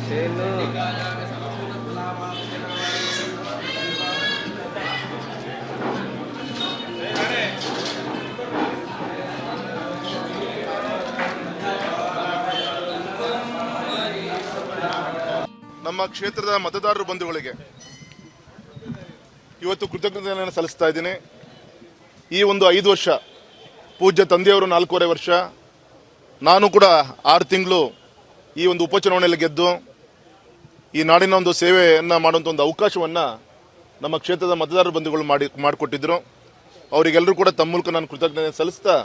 ನಮ್ಮ ಕ್ಷೇತ್ರದ ಮತದಾರರು ಬಂಧುಗಳಿಗೆ ಇವತ್ತು ಕೃತಜ್ಞತೆಯನ್ನು ಸಲ್ಲಿಸ್ತಾ ಇದ್ದೀನಿ. ಈ ಒಂದು 5 ವರ್ಷ ಪೂಜ್ಯ ತಂದೆಯವರು 4.5 ವರ್ಷ, ನಾನು ಕೂಡ 6 ತಿಂಗಳು ಈ ಒಂದು ಉಪಚುನಾವಣೆಯಲ್ಲಿ ಗೆದ್ದು ಈ ನಾಡಿನ ಒಂದು ಸೇವೆಯನ್ನು ಮಾಡುವಂಥ ಒಂದು ಅವಕಾಶವನ್ನು ನಮ್ಮ ಕ್ಷೇತ್ರದ ಮತದಾರರ ಬಂಧುಗಳು ಮಾಡಿಕೊಟ್ಟಿದ್ರು. ಅವರಿಗೆಲ್ಲರೂ ಕೂಡ ತಮ್ಮ ಮೂಲಕ ನಾನು ಕೃತಜ್ಞತೆ ಸಲ್ಲಿಸ್ತಾ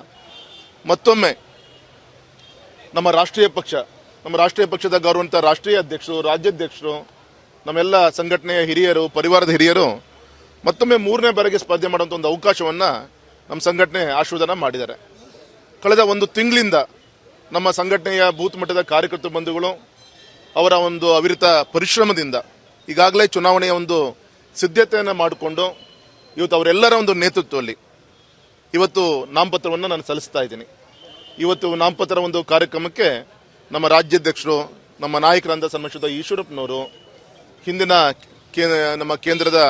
ಮತ್ತೊಮ್ಮೆ ನಮ್ಮ ರಾಷ್ಟ್ರೀಯ ಪಕ್ಷದ ಗೌರವಂತ ರಾಷ್ಟ್ರೀಯ ಅಧ್ಯಕ್ಷರು, ರಾಜ್ಯಾಧ್ಯಕ್ಷರು, ನಮ್ಮೆಲ್ಲ ಸಂಘಟನೆಯ ಹಿರಿಯರು, ಪರಿವಾರದ ಹಿರಿಯರು ಮತ್ತೊಮ್ಮೆ 3ನೇ ಬಾರಿಗೆ ಸ್ಪರ್ಧೆ ಮಾಡುವಂಥ ಒಂದು ಅವಕಾಶವನ್ನು ನಮ್ಮ ಸಂಘಟನೆ ಆಶೀರ್ವಾದ ಮಾಡಿದ್ದಾರೆ. ಕಳೆದ 1 ತಿಂಗಳಿಂದ ನಮ್ಮ ಸಂಘಟನೆಯ ಬೂತ್ ಮಟ್ಟದ ಕಾರ್ಯಕರ್ತ ಬಂಧುಗಳು ಅವರ ಒಂದು ಅವಿರತ ಪರಿಶ್ರಮದಿಂದ ಈಗಾಗಲೇ ಚುನಾವಣೆಯ ಒಂದು ಸಿದ್ಧತೆಯನ್ನು ಮಾಡಿಕೊಂಡು ಇವತ್ತು ಅವರೆಲ್ಲರ ಒಂದು ನೇತೃತ್ವದಲ್ಲಿ ಇವತ್ತು ನಾಮಪತ್ರವನ್ನು ನಾನು ಸಲ್ಲಿಸ್ತಾ ಇದ್ದೀನಿ. ಇವತ್ತು ನಾಮಪತ್ರ ಒಂದು ಕಾರ್ಯಕ್ರಮಕ್ಕೆ ನಮ್ಮ ರಾಜ್ಯಾಧ್ಯಕ್ಷರು, ನಮ್ಮ ನಾಯಕರಾದ ಸನ್ಮಾನ್ಯ ಈಶ್ವರಪ್ಪನವರು, ಹಿಂದಿನ ನಮ್ಮ ಕೇಂದ್ರದ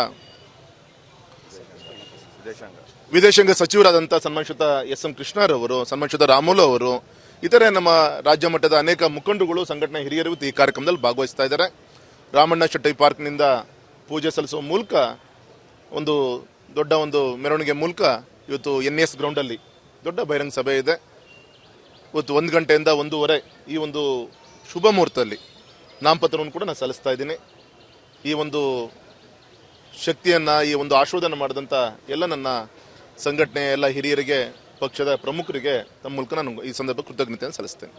ವಿದೇಶಾಂಗ ಸಚಿವರಾದಂಥ ಸನ್ಮಾನ್ಯ ಎಸ್ ಎಂ ಕೃಷ್ಣರವರು, ಸನ್ಮಾನ್ಯ ರಾಮುಲು ಅವರು, ಇತರೆ ನಮ್ಮ ರಾಜ್ಯ ಮಟ್ಟದ ಅನೇಕ ಮುಖಂಡರುಗಳು, ಸಂಘಟನೆ ಹಿರಿಯರು ಈ ಕಾರ್ಯಕ್ರಮದಲ್ಲಿ ಭಾಗವಹಿಸ್ತಾ ಇದ್ದಾರೆ. ರಾಮಣ್ಣ ಶೆಟ್ಟಿ ಪಾರ್ಕ್ನಿಂದ ಪೂಜೆ ಸಲ್ಲಿಸುವ ಮೂಲಕ ಒಂದು ದೊಡ್ಡ ಒಂದು ಮೆರವಣಿಗೆ ಮೂಲಕ ಇವತ್ತು NS ಗ್ರೌಂಡಲ್ಲಿ ದೊಡ್ಡ ಬಹಿರಂಗ ಸಭೆ ಇದೆ. ಇವತ್ತು 1 ಗಂಟೆಯಿಂದ 1:30 ಈ ಒಂದು ಶುಭ ಮುಹೂರ್ತದಲ್ಲಿ ನಾಮಪತ್ರವನ್ನು ಕೂಡ ನಾನು ಸಲ್ಲಿಸ್ತಾ ಇದ್ದೀನಿ. ಈ ಒಂದು ಶಕ್ತಿಯನ್ನು, ಈ ಒಂದು ಆಶೀರ್ವಾದನ ಮಾಡಿದಂಥ ಎಲ್ಲ ನನ್ನ ಸಂಘಟನೆಯ ಎಲ್ಲ ಹಿರಿಯರಿಗೆ, ಪಕ್ಷದ ಪ್ರಮುಖರಿಗೆ ತಮ್ಮ ಮೂಲಕ ನಾನು ಈ ಸಂದರ್ಭ ಕೃತಜ್ಞತೆಯನ್ನು ಸಲ್ಲಿಸ್ತೇನೆ.